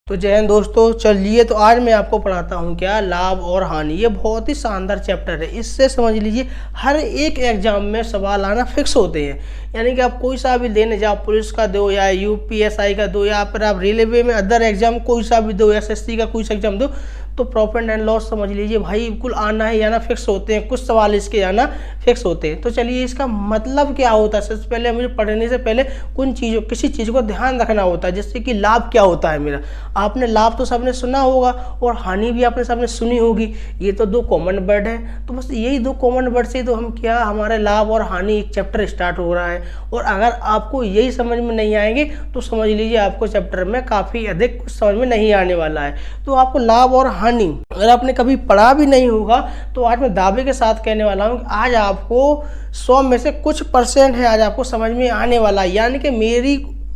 तो जय हिंद दोस्तों, चलिए तो आज मैं आपको पढ़ाता हूँ क्या लाभ और हानि। ये बहुत ही शानदार चैप्टर है। इससे समझ लीजिए हर एक एग्जाम में सवाल आना फिक्स होते हैं। यानी कि आप कोई सा भी देने जाओ, पुलिस का दो या यूपीएसआई का दो या फिर आप रेलवे में अदर एग्जाम कोई सा भी दो, एसएससी का कोई सा एग्जाम दो, तो प्रॉफिट एंड लॉस समझ लीजिए भाई बिल्कुल आना है या ना फिक्स होते हैं। कुछ सवाल इसके आना फिक्स होते हैं। तो चलिए इसका मतलब क्या होता है, सबसे पहले मुझे पढ़ने से पहले किसी चीज़ को ध्यान रखना होता है। जैसे कि लाभ क्या होता है मेरा, आपने लाभ तो सबने सुना होगा और हानि भी आपने सबने सुनी होगी। ये तो दो कॉमन वर्ड है, तो बस यही दो कॉमन वर्ड से तो हम क्या हमारे लाभ और हानि एक चैप्टर स्टार्ट हो रहा है। और अगर आपको यही समझ में नहीं आएंगे तो समझ लीजिए आपको चैप्टर में काफ़ी अधिक कुछ समझ में नहीं आने वाला है। तो आपको लाभ और हानि अगर आपने कभी पढ़ा भी नहीं होगा तो आज मैं दावे के साथ कहने वाला हूँ कि आज आपको 100 में से कुछ परसेंट है आज आपको समझ में आने वाला है। यानी कि मेरी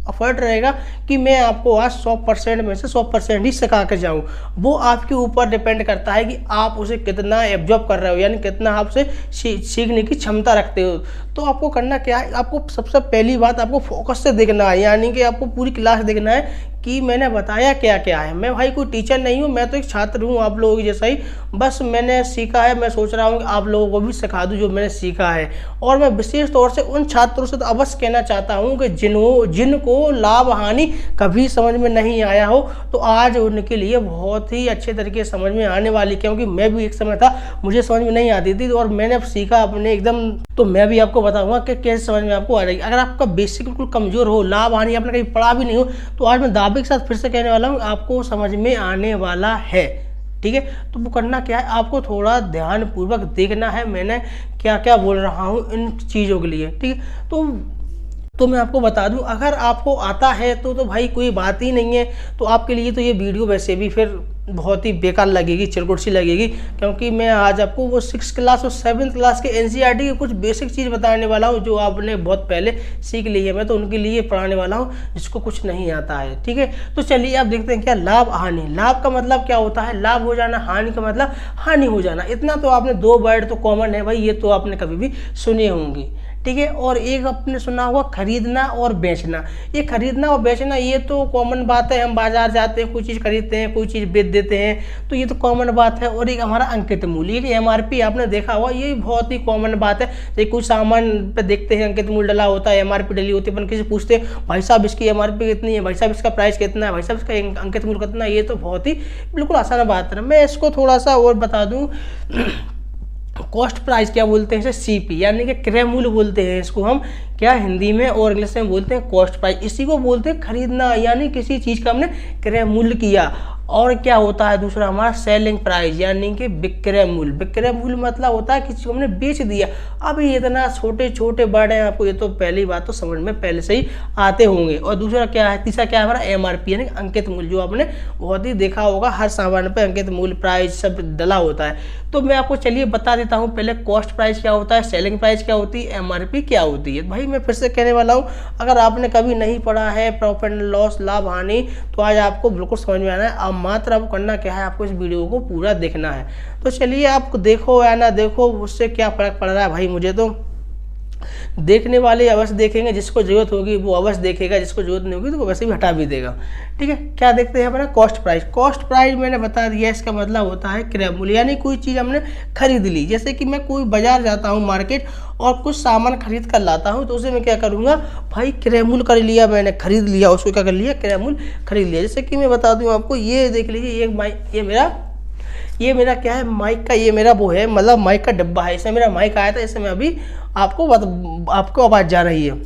एफर्ट रहेगा कि मैं आपको आज 100% में से 100% ही सिखा के जाऊँ। वो आपके ऊपर डिपेंड करता है कि आप उसे कितना एब्जॉर्ब कर रहे हो, यानी कितना आप उसे सीखने की क्षमता रखते हो। तो आपको करना क्या है, आपको सबसे पहली बात आपको फोकस से देखना है। यानी कि आपको पूरी क्लास देखना है कि मैंने बताया क्या क्या है। मैं भाई कोई टीचर नहीं हूँ, मैं तो एक छात्र हूँ आप लोगों की जैसा ही। बस मैंने सीखा है, मैं सोच रहा हूँ कि आप लोगों को भी सिखा दूँ जो मैंने सीखा है। और मैं विशेष तौर से उन छात्रों से तो अवश्य कहना चाहता हूँ कि जिनको लाभ हानि कभी समझ में नहीं आया हो, तो आज उनके लिए बहुत ही अच्छे तरीके से समझ में आने वाली। क्योंकि मैं भी एक समय था मुझे समझ में नहीं आती थी और मैंने अब सीखा अपने एकदम, तो मैं भी आपको बताऊंगा कि कैसे समझ में आपको आ जाएगी। अगर आपका बेसिक बिल्कुल कमजोर हो, लाभ हानि आपने कहीं पढ़ा भी नहीं हो, तो आज मैं दावे के साथ फिर से कहने वाला हूँ आपको समझ में आने वाला है। ठीक है, तो वो करना क्या है, आपको थोड़ा ध्यानपूर्वक देखना है मैंने क्या क्या बोल रहा हूँ इन चीज़ों के लिए। ठीक है, तो मैं आपको बता दूं, अगर आपको आता है तो भाई कोई बात ही नहीं है। तो आपके लिए तो ये वीडियो वैसे भी फिर बहुत ही बेकार लगेगी, चिरकुट सी लगेगी। क्योंकि मैं आज आपको वो 6th क्लास और 7th क्लास के एनसीईआरटी की कुछ बेसिक चीज़ बताने वाला हूँ जो आपने बहुत पहले सीख ली है। मैं तो उनके लिए पढ़ाने वाला हूँ जिसको कुछ नहीं आता है। ठीक है, तो चलिए आप देखते हैं क्या लाभ हानि। लाभ का मतलब क्या होता है, लाभ हो जाना, हानि का मतलब हानि हो जाना। इतना तो आपने, दो वर्ड तो कॉमन है भाई, ये तो आपने कभी भी सुने होंगे। ठीक है, और एक आपने सुना होगा खरीदना और बेचना। ये खरीदना और बेचना ये तो कॉमन बात है। हम बाजार जाते हैं, कोई चीज़ खरीदते हैं, कोई चीज़ बेच देते हैं, तो ये तो कॉमन बात है। और एक हमारा अंकित मूल्य, ये एमआरपी आपने देखा होगा, ये बहुत ही कॉमन बात है। जैसे कुछ सामान पे देखते हैं अंकित मूल्य डला होता है, एमआरपी डली होती है, अपन किसी पूछते हैं भाई साहब इसकी एमआरपी कितनी है, भाई साहब इसका प्राइस कितना है, भाई साहब इसका अंकित मूल्य कितना है। ये तो बहुत ही बिल्कुल आसान बात है। मैं इसको थोड़ा सा और बता दूँ। कॉस्ट प्राइस क्या बोलते हैं इसे, सीपी, यानी कि क्रय मूल्य बोलते हैं इसको हम क्या हिंदी में और इंग्लिश में बोलते हैं कॉस्ट प्राइस। इसी को बोलते हैं खरीदना, यानी किसी चीज़ का हमने क्रय मूल्य किया। और क्या होता है दूसरा हमारा सेलिंग प्राइस, यानी कि विक्रय मूल्य। विक्रय मूल्य मतलब होता है किसी को हमने बेच दिया। अब ये इतना छोटे छोटे वर्ड हैं, आपको ये तो पहली बात तो समझ में पहले से ही आते होंगे। और दूसरा क्या है, तीसरा क्या है हमारा एमआरपी, यानी अंकित मूल्य, जो आपने बहुत ही देखा होगा हर सामान पे अंकित मूल्य प्राइस सब डला होता है। तो मैं आपको चलिए बता देता हूँ पहले कॉस्ट प्राइस क्या होता है, सेलिंग प्राइस क्या होती है, एमआरपी क्या होती है। भाई मैं फिर से कहने वाला हूँ, अगर आपने कभी नहीं पढ़ा है प्रॉफिट एंड लॉस, लाभ हानि, तो आज आपको बिल्कुल समझ में आना है। अब मात्र आपको करना क्या है, आपको इस वीडियो को पूरा देखना है। तो चलिए आप देखो या ना देखो, उससे क्या फर्क पड़ रहा है भाई। मुझे तो देखने वाले अवश्य देखेंगे, जिसको जरूरत होगी वो अवश्य देखेगा, जिसको जरूरत नहीं होगी तो वो वैसे भी हटा भी देगा। ठीक है, क्या देखते हैं अपना कॉस्ट प्राइस। कॉस्ट प्राइस मैंने बता दिया, इसका मतलब होता है क्रय मूल्य, यानी कोई चीज़ हमने खरीद ली। जैसे कि मैं कोई बाजार जाता हूँ मार्केट और कुछ सामान खरीद कर लाता हूँ, तो उसे मैं क्या करूँगा भाई, क्रय मूल्य कर लिया, मैंने खरीद लिया, उसको क्या कर लिया, क्रय मूल्य खरीद लिया। जैसे कि मैं बता दूँ आपको, ये देख लीजिए, ये मेरा क्या है, माइक का, ये मेरा वो है, मतलब माइक का डब्बा है। इसमें मेरा माइक आया था, इससे मैं अभी आपको आवाज़ जा रही है।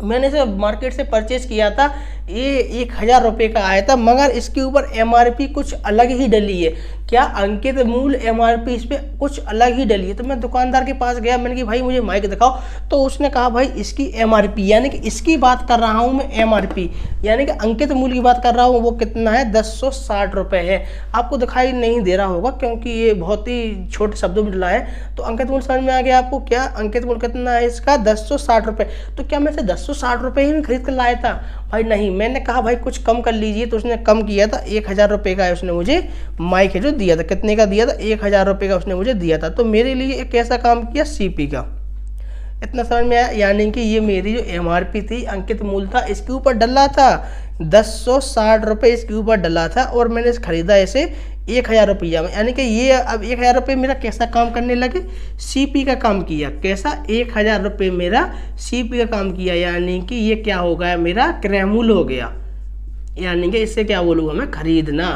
मैंने इसे मार्केट से परचेज किया था, ये 1000 रुपये का आया था, मगर इसके ऊपर एमआरपी कुछ अलग ही डली है। क्या अंकित मूल्य एमआरपी इस पर कुछ अलग ही डली है। तो मैं दुकानदार के पास गया, मैंने कि भाई मुझे माइक दिखाओ। तो उसने कहा भाई इसकी एमआरपी, यानी कि इसकी बात कर रहा हूँ मैं, एमआरपी यानी कि अंकित मूल्य की बात कर रहा हूँ, वो कितना है, 1060 रुपये है। आपको दिखाई नहीं दे रहा होगा क्योंकि ये बहुत ही छोटे शब्दों में डला है। तो अंकित मूल्य समझ में आ गया आपको, क्या अंकित मूल्य कितना है इसका, 1060 रुपये। तो क्या मैं इसे 1060 रुपये ही खरीद कर लाया था भाई, नहीं। मैंने कहा भाई कुछ कम कर लीजिए, तो उसने कम किया था, 1000 रुपये का उसने मुझे माइक है जो दिया था। कितने का दिया था, 1000 रुपये का उसने मुझे दिया था। तो मेरे लिए एक ऐसा काम किया सीपी का, इतना समझ में आया। यानी कि ये मेरी जो MRP थी, अंकित मूल्य था, इसके ऊपर डला था 1060 रुपये इसके ऊपर डला था और मैंने खरीदा इसे 1000 रुपया में। यानी कि ये अब 1000 रुपये मेरा कैसा काम करने लगे, CP का काम किया। कैसा, 1000 रुपये मेरा CP का काम किया। यानी कि ये क्या हो गया, मेरा क्रय मूल्य हो गया। यानी कि इससे क्या बोलूँगा मैं, खरीदना।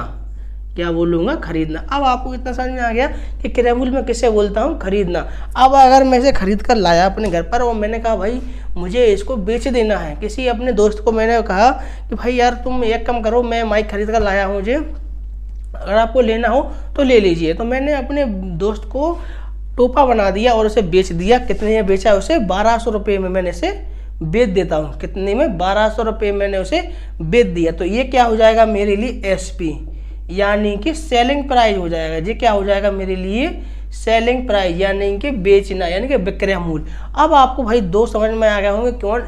क्या बोलूँगा, खरीदना। अब आपको इतना समझ में आ गया कि क्रय मूल्य में किसे बोलता हूँ, खरीदना। अब अगर मैं इसे खरीद कर लाया अपने घर पर और मैंने कहा भाई मुझे इसको बेच देना है, किसी अपने दोस्त को मैंने कहा कि भाई यार तुम एक काम करो, मैं माइक खरीद कर लाया हूँ, मुझे अगर आपको लेना हो तो ले लीजिए। तो मैंने अपने दोस्त को टोपा बना दिया और उसे बेच दिया। कितने में बेचा, उसे 1200 रुपये में मैंने इसे बेच देता हूँ। कितने में, 1200 रुपये मैंने उसे बेच दिया। तो ये क्या हो जाएगा मेरे लिए, SP, यानी कि सेलिंग प्राइस हो जाएगा। ये क्या हो जाएगा मेरे लिए, सेलिंग प्राइस, यानी कि बेचना, यानी कि विक्रय मूल्य। अब आपको भाई दो समझ में आ गए होंगे कौन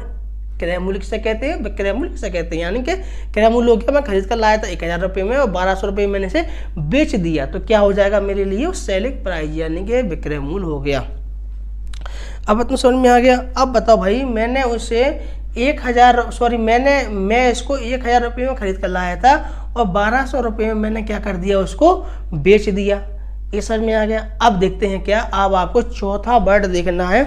क्रय मूल्य किसे कहते हैं, विक्रय मूल्य किसे कहते हैं। यानी कि क्रय मूल्य हो गया, मैं खरीद कर लाया था 1000 रुपये में और 1200 रुपये मैंने इसे बेच दिया। तो क्या हो जाएगा मेरे लिए, सेलिंग प्राइस, यानी कि विक्रय मूल्य हो गया। अब तुम समझ में आ गया। अब बताओ भाई, मैंने उसे मैं इसको 1000 रुपये में खरीद कर लाया था और 1200 रुपये में मैंने क्या कर दिया, उसको बेच दिया। ये समझ में आ गया। अब देखते हैं क्या, अब आपको चौथा वर्ड देखना है।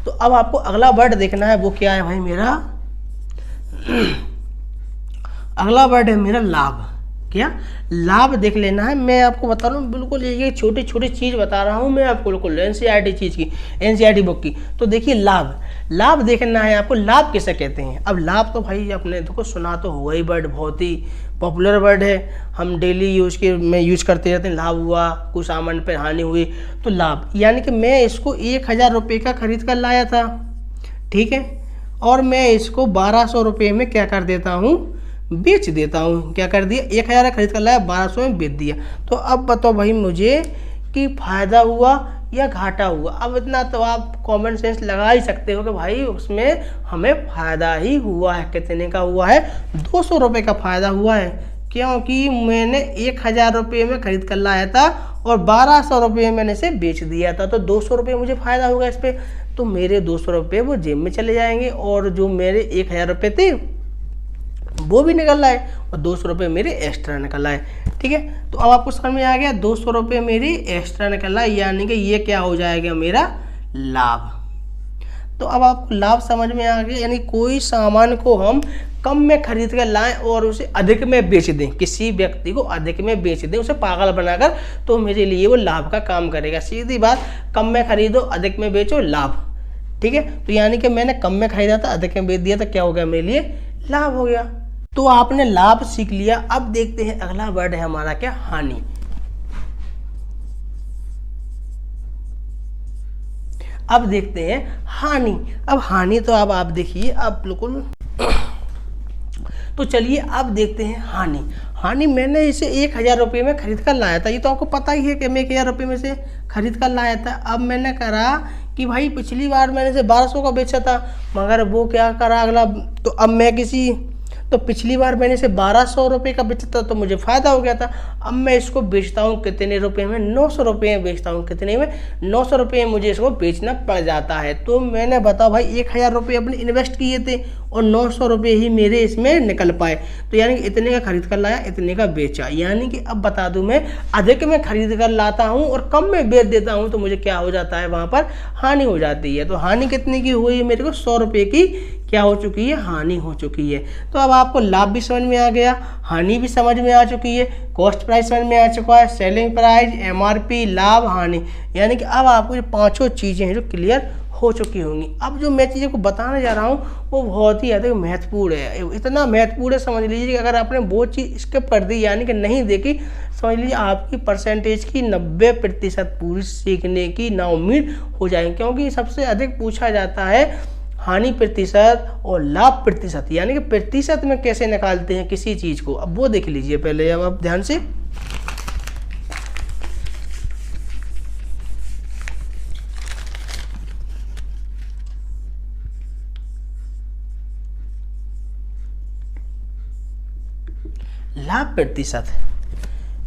तो अब आपको अगला वर्ड देखना है, वो क्या है भाई मेरा अगला वर्ड है मेरा लाभ। क्या, लाभ देख लेना है। मैं आपको बता रहा हूँ बिल्कुल ये छोटी छोटी चीज़ बता रहा हूँ मैं आपको, बिल्कुल NCERT चीज़ की, NCERT बुक की। तो देखिए लाभ देखना है आपको। लाभ किसे कहते हैं। अब लाभ तो भाई अपने देखो सुना तो हुआ ही, वर्ड बहुत ही पॉपुलर वर्ड है, हम डेली यूज करते रहते हैं। लाभ हुआ, कुछ सामान पर हानि हुई, तो लाभ। यानी कि मैं इसको 1000 रुपये का खरीद कर लाया था, ठीक है, और मैं इसको 1200 रुपये में क्या कर देता हूँ, बेच देता हूँ। क्या कर दिया, 1000 खरीद कर लाया, 1200 में बेच दिया। तो अब बताओ भाई मुझे कि फायदा हुआ या घाटा हुआ। अब इतना तो आप कॉमन सेंस लगा ही सकते हो कि भाई उसमें हमें फायदा ही हुआ है। कितने का हुआ है, 200 रुपये का फायदा हुआ है, क्योंकि मैंने 1000 रुपये में खरीद कर लाया था और 1200 रुपये में मैंने इसे बेच दिया था। तो 200 रुपये मुझे फायदा होगा इस पर। तो मेरे 200 रुपये वो जेब में चले जाएंगे और जो मेरे 1000 रुपये थे वो भी निकल आए और 200 रुपये मेरे एक्स्ट्रा निकल आए, ठीक है। तो अब आपको समझ में आ गया, 200 रुपये मेरी एक्स्ट्रा निकल आए, यानी कि ये क्या हो जाएगा मेरा लाभ। तो अब आपको लाभ समझ में आ गया। यानी कोई सामान को हम कम में खरीद कर लाएं और उसे अधिक में बेच दें, किसी व्यक्ति को अधिक में बेच दें, उसे पागल बनाकर, तो मेरे लिए वो लाभ का काम करेगा। सीधी बात, कम में खरीदो अधिक में बेचो, लाभ, ठीक है। तो यानी कि मैंने कम में खरीदा था, अधिक में बेच दिया था, क्या हो गया मेरे लिए, लाभ हो गया। तो आपने लाभ सीख लिया। अब देखते हैं अगला वर्ड है हमारा क्या, हानि। अब देखते हैं हानि। अब हानि तो अब आप देखिए, अब बिल्कुल तो चलिए अब देखते हैं हानि। मैंने इसे 1000 रुपये में खरीद कर लाया था, ये तो आपको पता ही है कि मैं 1000 रुपये में से खरीद कर लाया था। अब मैंने करा कि भाई पिछली बार मैंने इसे 1200 का बेचा था, मगर वो क्या करा अगला, तो अब मैं तो पिछली बार मैंने इसे 1200 रुपये का बेचा था तो मुझे फ़ायदा हो गया था। अब मैं इसको बेचता हूँ कितने रुपये में, 900 रुपये में बेचता हूँ। कितने में, 900 रुपये में मुझे इसको बेचना पड़ जाता है। तो मैंने बताओ भाई 1000 रुपये अपने इन्वेस्ट किए थे और 900 रुपये ही मेरे इसमें निकल पाए। तो यानी कि इतने का खरीद कर लाया, इतने का बेचा। यानी कि अब बता दूं, मैं अधिक में खरीद कर लाता हूं और कम में बेच देता हूं, तो मुझे क्या हो जाता है, वहां पर हानि हो जाती है। तो हानि कितने की हुई है, मेरे को 100 रुपये की क्या हो चुकी है, हानि हो चुकी है। तो अब आपको लाभ भी समझ में आ गया, हानि भी समझ में आ चुकी है, कॉस्ट प्राइस समझ में आ चुका है, सेलिंग प्राइस, MRP, लाभ, हानि। यानी कि अब आपको ये पांचों चीज़ें हैं जो क्लियर हो चुकी होंगी। अब जो मैं चीज़ें को बताने जा रहा हूँ वो बहुत ही ज़्यादा महत्वपूर्ण है। इतना महत्वपूर्ण है, समझ लीजिए कि अगर आपने वो चीज़ स्किप कर दी यानी कि नहीं देखी, समझ लीजिए आपकी परसेंटेज की 90% पूरी सीखने की नाउम्मीद हो जाएगी। क्योंकि सबसे अधिक पूछा जाता है हानि प्रतिशत और लाभ प्रतिशत, यानी कि प्रतिशत में कैसे निकालते हैं किसी चीज़ को। अब वो देख लीजिए पहले, अब आप ध्यान से। लाभ प्रतिशत,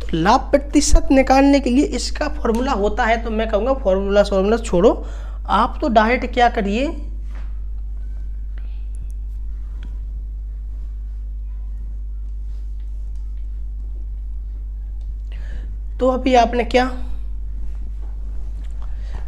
तो लाभ प्रतिशत निकालने के लिए इसका फॉर्मूला होता है। तो मैं कहूँगा फॉर्मूला छोड़ो, आप तो डायरेक्ट क्या करिए, तो अभी आपने क्या,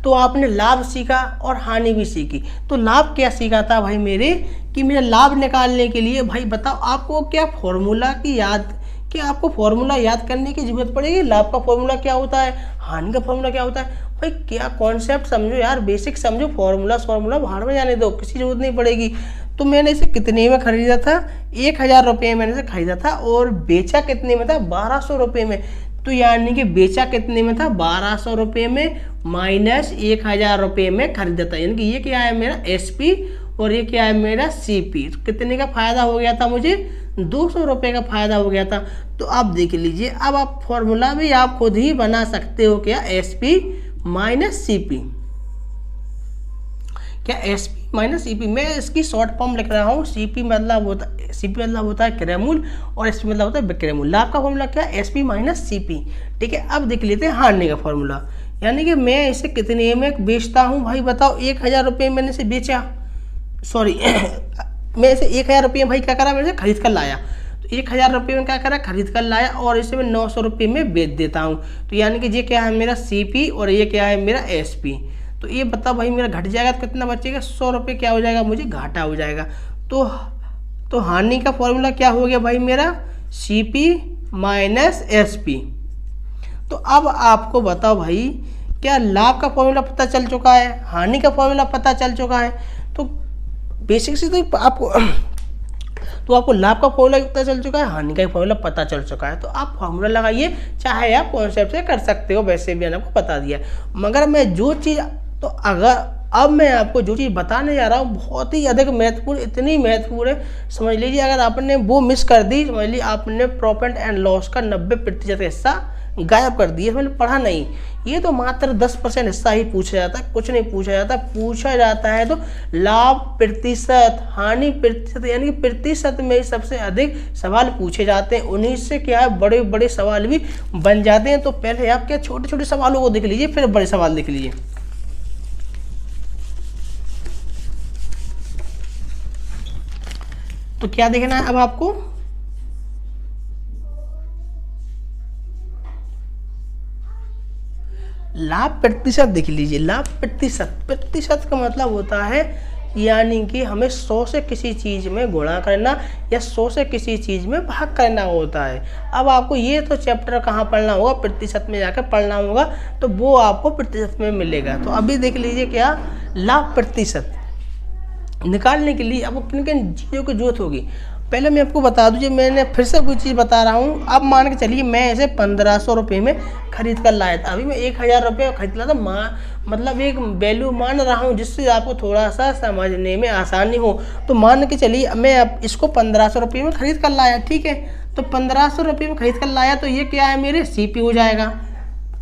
तो आपने लाभ सीखा और हानि भी सीखी। तो लाभ क्या सीखा था भाई मेरे, कि मेरा लाभ निकालने के लिए भाई बताओ आपको क्या फॉर्मूला की याद, क्या आपको फॉर्मूला याद करने की जरूरत पड़ेगी, लाभ का फॉर्मूला क्या होता है, हानि का फॉर्मूला क्या होता है। भाई क्या कॉन्सेप्ट समझो यार, बेसिक समझो, फॉर्मूला बाहर में जाने दो, किसी जरूरत नहीं पड़ेगी। तो मैंने इसे कितने में खरीदा था, 1000 रुपये मैंने इसे खरीदा था, और बेचा कितने में था, 1200 रुपये में। तो यानी कि बेचा कितने में था, 1200 रुपये में, माइनस 1000 रुपये में खरीदा था। यानी कि ये क्या है मेरा SP और ये क्या है मेरा CP। तो कितने का फायदा हो गया था मुझे, 200 रुपये का फायदा हो गया था। तो आप देख लीजिए, अब आप फॉर्मूला भी आप खुद ही बना सकते हो, क्या SP माइनस CP, क्या SP माइनस CP। मैं इसकी शॉर्ट फॉर्म लिख रहा हूँ। CP मतलब होता है क्रय मूल्य और SP मतलब होता है विक्रय मूल्य। लाभ का फॉर्मूला क्या है, SP माइनस CP। ठीक है, अब देख लेते हैं हानि का फॉर्मूला। यानी कि मैं इसे कितने में बेचता हूँ भाई बताओ, 1000 रुपये मैंने इसे बेचा, सॉरी मैं इसे 1000 रुपये भाई क्या करा, मैंने खरीद कर लाया। तो 1000 रुपये में क्या करा, खरीद कर लाया, और इसे मैं 900 रुपये में बेच देता हूँ। तो यानी कि ये क्या है मेरा CP और ये क्या है मेरा SP। तो ये बताओ भाई मेरा घट जाएगा तो कितना बचेगा, 100 रुपये क्या हो जाएगा, मुझे घाटा हो जाएगा। तो हानि का फॉर्मूला क्या हो गया भाई मेरा, CP माइनस SP। तो अब आपको बताओ भाई, क्या लाभ का फॉर्मूला पता चल चुका है, हानि का फॉर्मूला पता चल चुका है। तो बेसिक से तो आपको लाभ का फॉर्मूला पता चल चुका है, हानि का फॉर्मूला पता चल चुका है। तो आप फॉर्मूला लगाइए, चाहे आप कॉन्सेप्ट से कर सकते हो, वैसे भी मैंने आपको बता दिया। मगर मैं जो चीज़, तो अगर अब मैं आपको जो चीज़ बताने जा रहा हूँ बहुत ही अधिक महत्वपूर्ण, इतनी महत्वपूर्ण है, समझ लीजिए अगर आपने वो मिस कर दी, समझ लीजिए आपने प्रॉफिट एंड लॉस का 90% हिस्सा गायब कर दिया, मैंने पढ़ा नहीं। ये तो मात्र 10% हिस्सा ही पूछा जाता है, कुछ नहीं पूछा जाता। पूछा जाता है तो लाभ प्रतिशत, हानि प्रतिशत, यानी कि प्रतिशत में सबसे अधिक सवाल पूछे जाते हैं। उन्हीं से क्या है बड़े बड़े सवाल भी बन जाते हैं। तो पहले आप क्या छोटे छोटे सवालों को देख लीजिए, फिर बड़े सवाल देख लीजिए। तो क्या देखना है अब आपको, लाभ प्रतिशत देख लीजिए। लाभ प्रतिशत का मतलब होता है, यानी कि हमें 100 से किसी चीज़ में गुणा करना या 100 से किसी चीज़ में भाग करना होता है। अब आपको ये तो चैप्टर कहाँ पढ़ना होगा, प्रतिशत में जाकर पढ़ना होगा, तो वो आपको प्रतिशत में मिलेगा। तो अभी देख लीजिए क्या, लाभ प्रतिशत निकालने के लिए आपको किन किन चीज़ों की जरूरत होगी। पहले मैं आपको बता दूँ, मैंने फिर से कोई चीज़ बता रहा हूँ। अब मान के चलिए मैं इसे 1500 रुपये में खरीद कर लाया था, अभी मैं 1000 रुपये खरीद लाया था। मतलब एक वैल्यू मान रहा हूँ जिससे आपको थोड़ा सा समझने में आसानी हो। तो मान के चलिए मैं अब इसको 1500 रुपये में खरीद कर लाया, ठीक है। तो 1500 रुपये में खरीद कर लाया, तो ये क्या है मेरे CP हो जाएगा।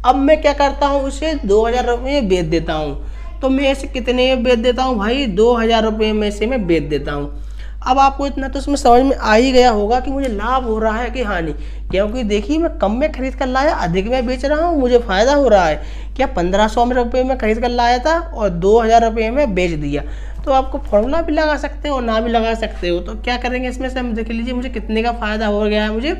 अब मैं क्या करता हूँ, उसे 2000 रुपये में बेच देता हूँ। तो मैं इसे कितने में बेच देता हूँ भाई, 2000 रुपये में से मैं बेच देता हूँ। अब आपको इतना तो इसमें समझ में आ ही गया होगा कि मुझे लाभ हो रहा है कि हानि, क्योंकि देखिए मैं कम में खरीद कर लाया, अधिक में बेच रहा हूँ, मुझे फ़ायदा हो रहा है। क्या 1500 रुपये में खरीद कर लाया था और 2000 रुपये में बेच दिया। तो आपको फॉर्मूला भी लगा सकते हो, ना भी लगा सकते हो। तो क्या करेंगे इसमें से हम देख लीजिए, मुझे कितने का फ़ायदा हो गया है, मुझे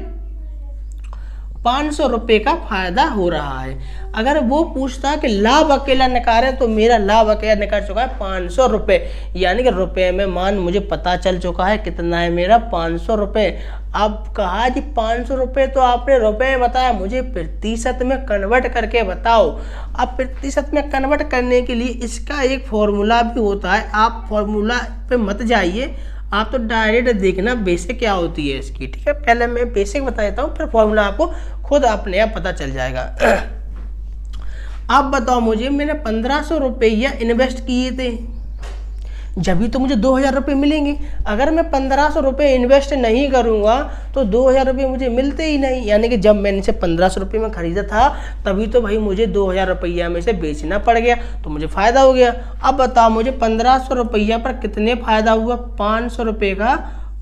500 रुपये का फायदा हो रहा है। अगर वो पूछता कि लाभ अकेला निकाले, तो मेरा लाभ अकेला निकाल चुका है 500 रुपये, यानी कि रुपये में मान मुझे पता चल चुका है कितना है मेरा, 500 रुपये। अब कहा जी 500 रुपये, तो आपने रुपये बताया, मुझे प्रतिशत में कन्वर्ट करके बताओ। अब प्रतिशत में कन्वर्ट करने के लिए इसका एक फॉर्मूला भी होता है, आप फॉर्मूला पे मत जाइए, आप तो डायरेक्ट देखना बेसिक क्या होती है इसकी, ठीक है। पहले मैं बेसिक बता देता हूँ, फिर फॉर्मूला आपको खुद अपने आप पता चल जाएगा। आप बताओ मुझे, मैंने 1500 रुपये इन्वेस्ट किए थे, जब भी तो मुझे 2000 रुपये मिलेंगे। अगर मैं 1500 रुपये इन्वेस्ट नहीं करूँगा तो 2000 रुपये मुझे मिलते ही नहीं। यानी कि जब मैंने इसे 1500 रुपये में ख़रीदा था, तभी तो भाई मुझे 2000 रुपया में से बेचना पड़ गया, तो मुझे फ़ायदा हो गया। अब बताओ मुझे 1500 रुपया पर कितने फ़ायदा हुआ, 500 रुपये का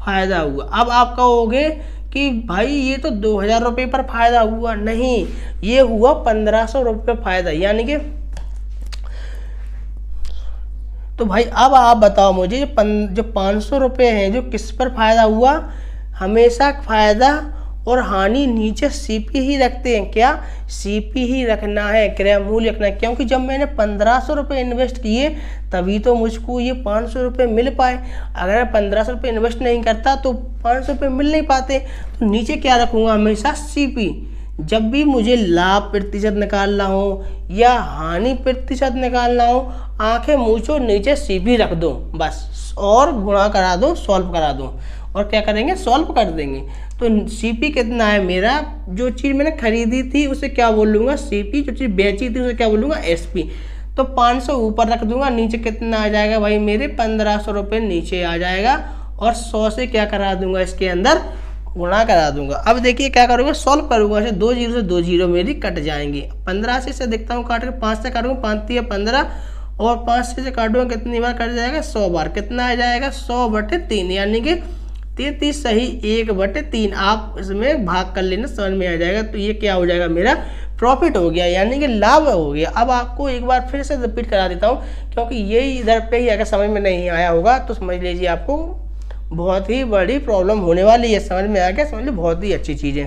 फ़ायदा हुआ। अब आप कहोगे कि भाई ये तो 2000 रुपये पर फ़ायदा हुआ, नहीं, ये हुआ 1500 रुपये फ़ायदा। यानी कि तो भाई अब आप बताओ मुझे, जो 500 रुपये हैं, जो किस पर फ़ायदा हुआ, हमेशा फ़ायदा और हानि नीचे सीपी ही रखते हैं। क्या सीपी ही रखना है, क्रय मूल्य रखना है, क्योंकि जब मैंने 1500 रुपये इन्वेस्ट किए तभी तो मुझको ये 500 रुपये मिल पाए। अगर मैं 1500 रुपये इन्वेस्ट नहीं करता तो 500 रुपये मिल नहीं पाते। तो नीचे क्या रखूँगा, हमेशा सीपी। जब भी मुझे लाभ प्रतिशत निकालना हो या हानि प्रतिशत निकालना हो, आंखें मूछो, नीचे सीपी रख दो बस, और गुणा करा दो, सॉल्व करा दो, और क्या करेंगे, सॉल्व कर देंगे। तो सीपी कितना है मेरा, जो चीज़ मैंने खरीदी थी उसे क्या बोल लूँगा, सीपी। जो चीज़ बेची थी उसे क्या बोलूँगा, एसपी। तो 500 ऊपर रख दूंगा, नीचे कितना आ जाएगा भाई मेरे 1500 रुपये नीचे आ जाएगा, और 100 से क्या करा दूंगा, इसके अंदर गुणा करा दूंगा। अब देखिए क्या करूँगा, सॉल्व करूँगा। ऐसे 2 जीरो से 2 जीरो मेरी कट जाएंगी। 15 से देखता हूँ काट के, 5 से काटूँगा, 5 या 15, और 5 से काटूँगा, कितनी बार कट जाएगा, 100 बार। कितना आ जाएगा, 100/3, यानी कि 33 सही 1/3। आप इसमें भाग कर लेना, समझ में आ जाएगा। तो ये क्या हो जाएगा, मेरा प्रॉफिट हो गया, यानी कि लाभ हो गया। अब आपको एक बार फिर से रिपीट करा देता हूँ, क्योंकि ये इधर पे ही अगर समझ में नहीं आया होगा तो समझ लीजिए आपको बहुत ही बड़ी प्रॉब्लम होने वाली है। समझ में आ गया, समझ लीजिए बहुत ही अच्छी चीज़ है।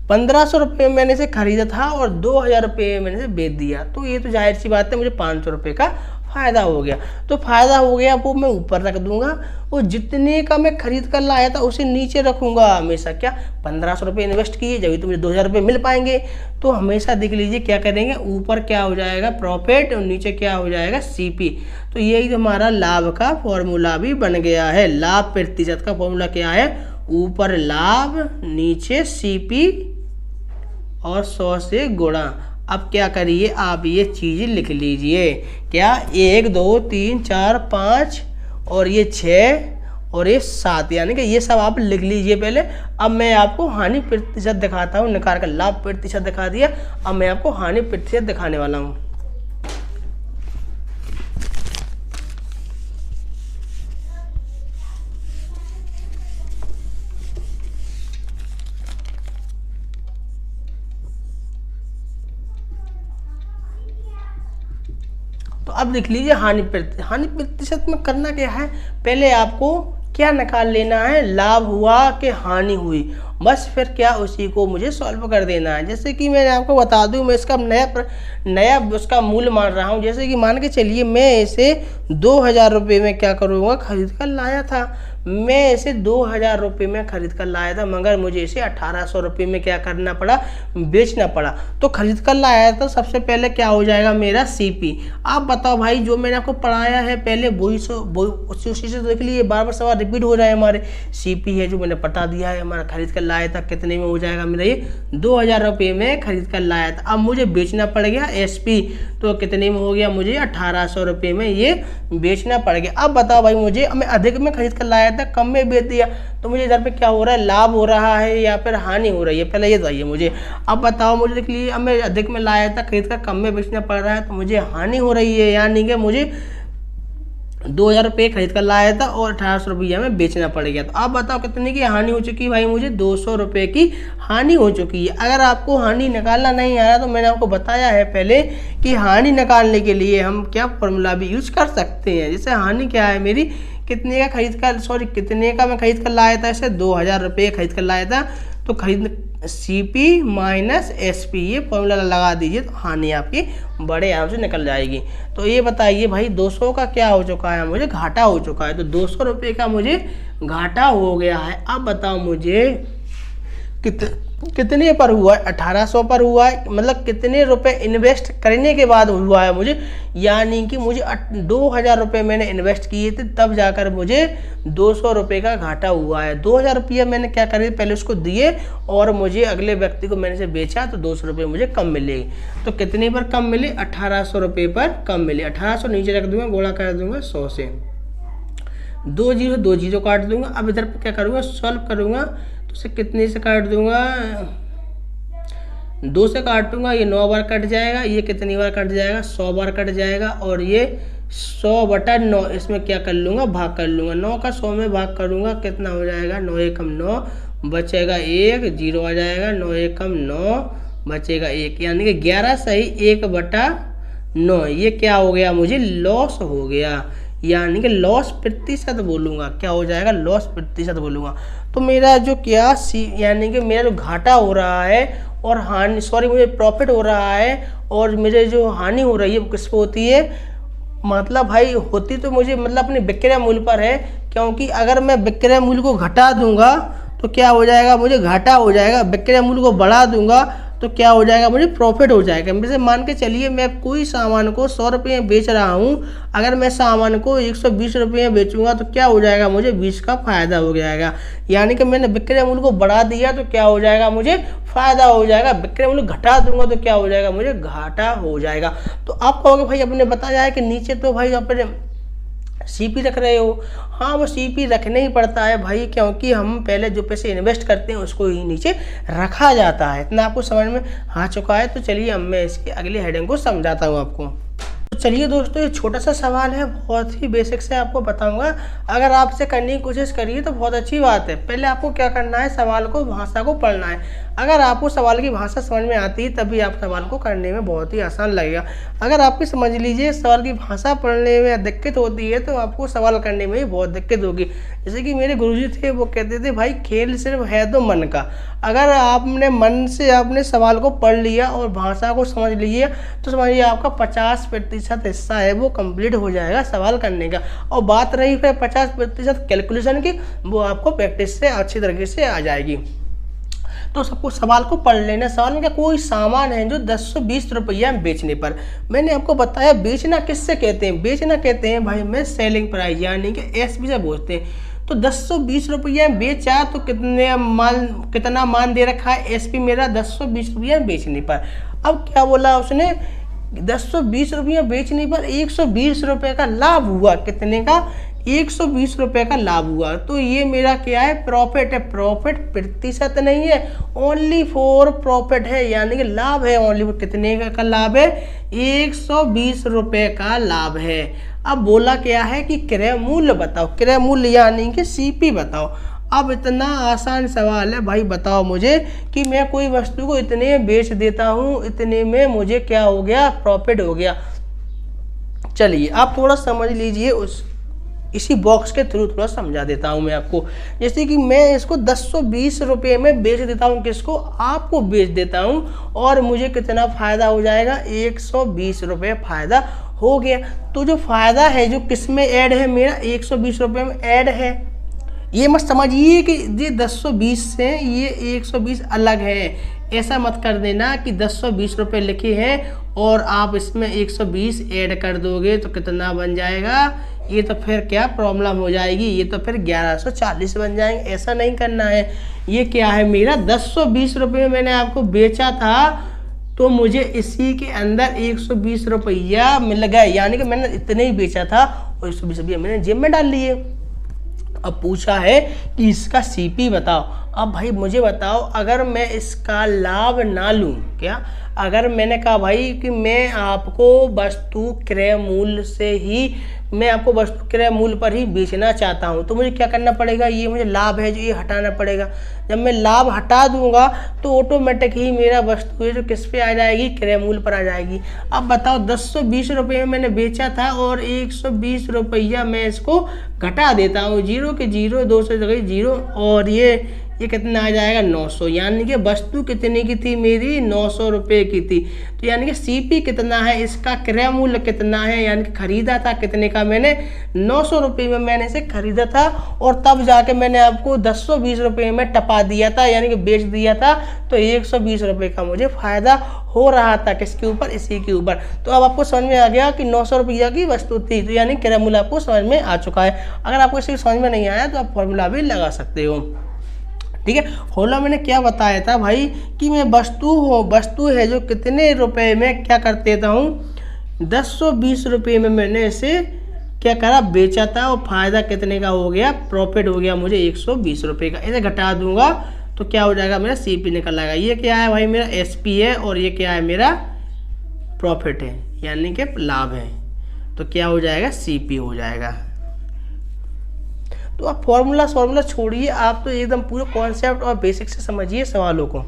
1500 रुपये मैंने इसे खरीदा था और 2000 रुपये मैंने इसे बेच दिया, तो ये तो जाहिर सी बात है मुझे 500 रुपये का फ़ायदा हो गया। तो फ़ायदा हो गया वो मैं ऊपर रख दूंगा, वो जितने का मैं खरीद कर लाया था उसे नीचे रखूंगा हमेशा। क्या 1500 रुपये इन्वेस्ट किए, जब तो मुझे 2000 रुपये मिल पाएंगे। तो हमेशा देख लीजिए क्या करेंगे, ऊपर क्या हो जाएगा, प्रॉफिट, और नीचे क्या हो जाएगा, सीपी। तो यही हमारा लाभ का फॉर्मूला भी बन गया है। लाभ प्रतिशत का फॉर्मूला क्या है, ऊपर लाभ, नीचे सीपी और 100 से गुणा। अब क्या करिए, आप ये चीज़ लिख लीजिए। क्या 1 2 3 4 5 और ये 6 और ये 7, यानी कि ये सब आप लिख लीजिए पहले। अब मैं आपको हानि प्रतिशत दिखाता हूँ, निकाल कर लाभ प्रतिशत दिखा दिया। अब मैं आपको हानि प्रतिशत दिखाने वाला हूँ। तो अब देख लीजिए हानि प्रतिशत में करना क्या है, पहले आपको क्या निकाल लेना है, लाभ हुआ कि हानि हुई, बस फिर क्या उसी को मुझे सॉल्व कर देना है। जैसे कि मैंने आपको बता दूं, मैं इसका नया उसका मूल्य मान रहा हूं। जैसे कि मान के चलिए मैं इसे 2000 रुपये में क्या करूँगा, खरीद कर लाया था। मैं इसे 2000 रुपये में खरीद कर लाया था, मगर मुझे इसे 1800 रुपये में क्या करना पड़ा, बेचना पड़ा। तो खरीद कर लाया था, सबसे पहले क्या हो जाएगा मेरा सीपी। आप बताओ भाई, जो मैंने आपको पढ़ाया है पहले वही उसी से देख लीजिए, बार बार सवाल रिपीट हो रहा है। हमारे सीपी है जो मैंने बता दिया है, हमारा खरीद कर लाया था कितने में हो जाएगा मेरा, ये 2000 रुपये में खरीद कर लाया था। अब मुझे बेचना पड़ गया एसपी, तो कितने में हो गया, मुझे 1800 रुपये में ये बेचना पड़ गया। अब बताओ भाई, मुझे मैं अधिक में खरीद कर लाया था, कम में बेच दिया, तो मुझे इधर पे क्या हो रहा है, लाभ हो रहा है या फिर हानि हो रही है, पहले ये बताइए मुझे। अब बताओ मुझे, देख लीजिए, अब मैं अधिक में लाया था, खरीद कर कम में बेचना पड़ रहा है, तो मुझे हानि हो रही है, यानी कि मुझे 2000 रुपये खरीद कर लाया था और 1800 रुपये में बेचना पड़ गया। तो आप बताओ कितने की हानि हो चुकी है भाई, मुझे 200 रुपये की हानि हो चुकी है। अगर आपको हानि निकालना नहीं आ रहा तो मैंने आपको बताया है पहले कि हानि निकालने के लिए हम क्या फॉर्मूला भी यूज कर सकते हैं। जैसे हानि क्या है मेरी, कितने का मैं खरीद कर लाया था, इसे 2000 रुपये खरीद कर लाया था, तो खरीद सीपी माइनस एसपी, ये फॉर्मूला लगा दीजिए, तो हानि आपकी बड़े आराम से निकल जाएगी। तो ये बताइए भाई, 200 का क्या हो चुका है, मुझे घाटा हो चुका है। तो 200 रुपये का मुझे घाटा हो गया है। अब बताओ मुझे कितने पर हुआ है, 1800 पर हुआ है, मतलब कितने रुपए इन्वेस्ट करने के बाद हुआ है मुझे, यानी कि मुझे 2000 रुपये मैंने इन्वेस्ट किए थे, तब जाकर मुझे 200 रुपये का घाटा हुआ है। 2000 रुपये मैंने क्या करे, पहले उसको दिए और मुझे अगले व्यक्ति को मैंने से बेचा, तो 200 रुपये मुझे कम मिले। तो कितने पर कम मिले, 1800 रुपये पर कम मिले। 1800 नीचे रख दूंगा, गुणा कर दूंगा 100 से, 2 जीरो काट दूंगा। अब इधर पर क्या करूँगा, सॉल्व करूँगा, से कितने से काट दूंगा, 2 से काटूंगा, ये 9 बार कट जाएगा, ये कितनी बार कट जाएगा, 100 बार कट जाएगा, और ये 100/9 इसमें क्या कर लूँगा, भाग कर लूँगा। 9 का 100 में भाग करूँगा, कितना हो जाएगा, 9 एकम 9, बचेगा 1, 0 आ जाएगा, 9 एकम 9, बचेगा 1, यानी कि 11 सही 1/9। ये क्या हो गया, मुझे लॉस हो गया, यानी कि लॉस प्रतिशत बोलूँगा, क्या हो जाएगा, लॉस प्रतिशत बोलूँगा। तो मेरा जो क्या यानी कि मेरा जो घाटा हो रहा है और हानि, सॉरी, मुझे प्रॉफिट हो रहा है और मेरे जो हानि हो रही है वो किस पे होती है, मतलब भाई होती तो मुझे मतलब अपने विक्रय मूल्य पर है, क्योंकि अगर मैं विक्रय मूल्य को घटा दूंगा तो क्या हो जाएगा, मुझे घाटा हो जाएगा। विक्रय मूल्य को बढ़ा दूंगा तो क्या हो जाएगा, मुझे प्रॉफिट हो जाएगा। जैसे मान के चलिए मैं कोई सामान को 100 रुपये में बेच रहा हूँ, अगर मैं सामान को 120 रुपये में बेचूंगा तो क्या हो जाएगा, मुझे 20 का फायदा हो जाएगा। यानी कि मैंने विक्रय मूल्य को बढ़ा दिया तो क्या हो जाएगा, मुझे फायदा हो जाएगा। विक्रय मूल्य घटा दूंगा तो क्या हो जाएगा, मुझे घाटा हो जाएगा। तो आप कहोगे भाई अपने बताया है कि नीचे तो भाई अपने सीपी रख रहे हो। हाँ, वो सीपी रखने ही पड़ता है भाई, क्योंकि हम पहले जो पैसे इन्वेस्ट करते हैं उसको ही नीचे रखा जाता है। इतना आपको समझ में आ चुका है। तो चलिए अब मैं इसके अगले हेडिंग को समझाता हूँ आपको। तो चलिए दोस्तों, ये छोटा सा सवाल है, बहुत ही बेसिक से आपको बताऊंगा। अगर आपसे करने की कोशिश करिए तो बहुत अच्छी बात है। पहले आपको क्या करना है, सवाल को, भाषा को पढ़ना है। अगर आपको सवाल की भाषा समझ में आती है तभी आप सवाल को करने में बहुत ही आसान लगेगा। अगर आपकी समझ लीजिए सवाल की भाषा पढ़ने में दिक्कत होती है तो आपको सवाल करने में भी बहुत दिक्कत होगी। जैसे कि मेरे गुरुजी थे, वो कहते थे भाई खेल सिर्फ है तो मन का। अगर आपने मन से आपने सवाल को पढ़ लिया और भाषा को समझ लिया तो समझिए आपका 50% हिस्सा है वो कंप्लीट हो जाएगा सवाल करने का। और बात रही फिर 50% कैलकुलेशन की, वो आपको प्रैक्टिस से अच्छी तरीके से आ जाएगी। तो सबको सवाल को पढ़ लेना। सवाल में क्या, कोई सामान है जो 10-20 रुपया में बेचने पर, मैंने आपको बताया बेचना किससे कहते हैं, बेचना कहते हैं भाई में सेलिंग प्राइस, यानी कि एसपी से बोलते हैं। तो 10-20 रुपया में बेचा तो कितना मान दे रखा है एसपी मेरा 10-20 रुपया में बेचने पर। अब क्या बोला उसने, 10-20 रुपया बेचने पर 120 रुपये का लाभ हुआ। कितने का, 120 रुपये का लाभ हुआ। तो ये मेरा क्या है, प्रॉफिट है। प्रॉफिट प्रतिशत नहीं है, ओनली फॉर प्रॉफिट है, यानी कि लाभ है। ओनली कितने का लाभ है, 120 रुपये का लाभ है। अब बोला क्या है कि क्रय मूल्य बताओ, क्रय मूल्य यानी कि सीपी बताओ। अब इतना आसान सवाल है भाई, बताओ मुझे कि मैं कोई वस्तु को इतने बेच देता हूँ, इतने में मुझे क्या हो गया, प्रॉफिट हो गया। चलिए आप थोड़ा समझ लीजिए, इसी बॉक्स के थ्रू थोड़ा समझा देता हूँ मैं आपको। जैसे कि मैं इसको 10-20 रुपये में बेच देता हूँ, किसको, आपको बेच देता हूँ, और मुझे कितना फ़ायदा हो जाएगा, 120 रुपये फ़ायदा हो गया। तो जो फ़ायदा है जो किस में ऐड है, मेरा 120 रुपये में ऐड है। ये मत समझिए कि ये 10-20 से ये 120 अलग है, ऐसा मत कर देना कि 10-20 रुपये लिखे हैं और आप इसमें 120 ऐड कर दोगे तो कितना बन जाएगा, ये तो फिर क्या प्रॉब्लम हो जाएगी, ये तो फिर 1140 बन जाएंगे। ऐसा नहीं करना है। ये क्या है, मेरा 10-20 रुपये में मैंने आपको बेचा था तो मुझे इसी के अंदर 120 रुपया मिल गया, यानी कि मैंने इतने ही बेचा था और 120 रुपया मैंने जेब में डाल लिए। अब पूछा है कि इसका सीपी बताओ। अब भाई मुझे बताओ, अगर मैं इसका लाभ ना लूँ, क्या, अगर मैंने कहा भाई कि मैं आपको वस्तु क्रय मूल्य से ही, मैं आपको वस्तु क्रय मूल्य पर ही बेचना चाहता हूँ, तो मुझे क्या करना पड़ेगा, ये मुझे लाभ है जो ये हटाना पड़ेगा। जब मैं लाभ हटा दूंगा तो ऑटोमेटिक ही मेरा वस्तु है जो किस पे आ जाएगी, क्रय मूल्य पर आ जाएगी। अब बताओ 10-20 रुपये में मैंने बेचा था और 120 रुपया मैं इसको घटा देता हूँ, 0 के 0, 2 से जगह 0, और ये कितना आ जाएगा, 900। यानी कि वस्तु कितने की थी मेरी, 900 रुपये की थी। तो यानी कि सीपी कितना है, इसका क्रय मूल्य कितना है, यानी कि खरीदा था कितने का, मैंने 900 रुपये में मैंने इसे खरीदा था, और तब जाके मैंने आपको 10-20 रुपये में टपा दिया था, यानी कि बेच दिया था। तो 120 रुपये का मुझे फायदा हो रहा था, किसके ऊपर, इसी के ऊपर। तो अब आपको समझ में आ गया कि 900 रुपया की वस्तु थी, तो यानी क्रय मूल्य आपको समझ में आ चुका है। अगर आपको इसी समझ में नहीं आया तो आप फॉर्मूला भी लगा सकते हो, ठीक है। फॉर्मूला मैंने क्या बताया था भाई कि मैं वस्तु है जो कितने रुपए में क्या कर देता हूँ, 10-20 रुपये में मैंने इसे क्या करा, बेचा था, और फायदा कितने का हो गया, प्रॉफिट हो गया मुझे 120 रुपये का। इसे घटा दूंगा तो क्या हो जाएगा, मेरा सीपी निकल आएगा। ये क्या है भाई, मेरा एसपी है, और ये क्या है, मेरा प्रॉफिट है, यानी कि लाभ है। तो क्या हो जाएगा, सीपी हो जाएगा। तो आप फॉर्मूला छोड़िए, आप तो एकदम पूरे कॉन्सेप्ट और बेसिक से समझिए सवालों को।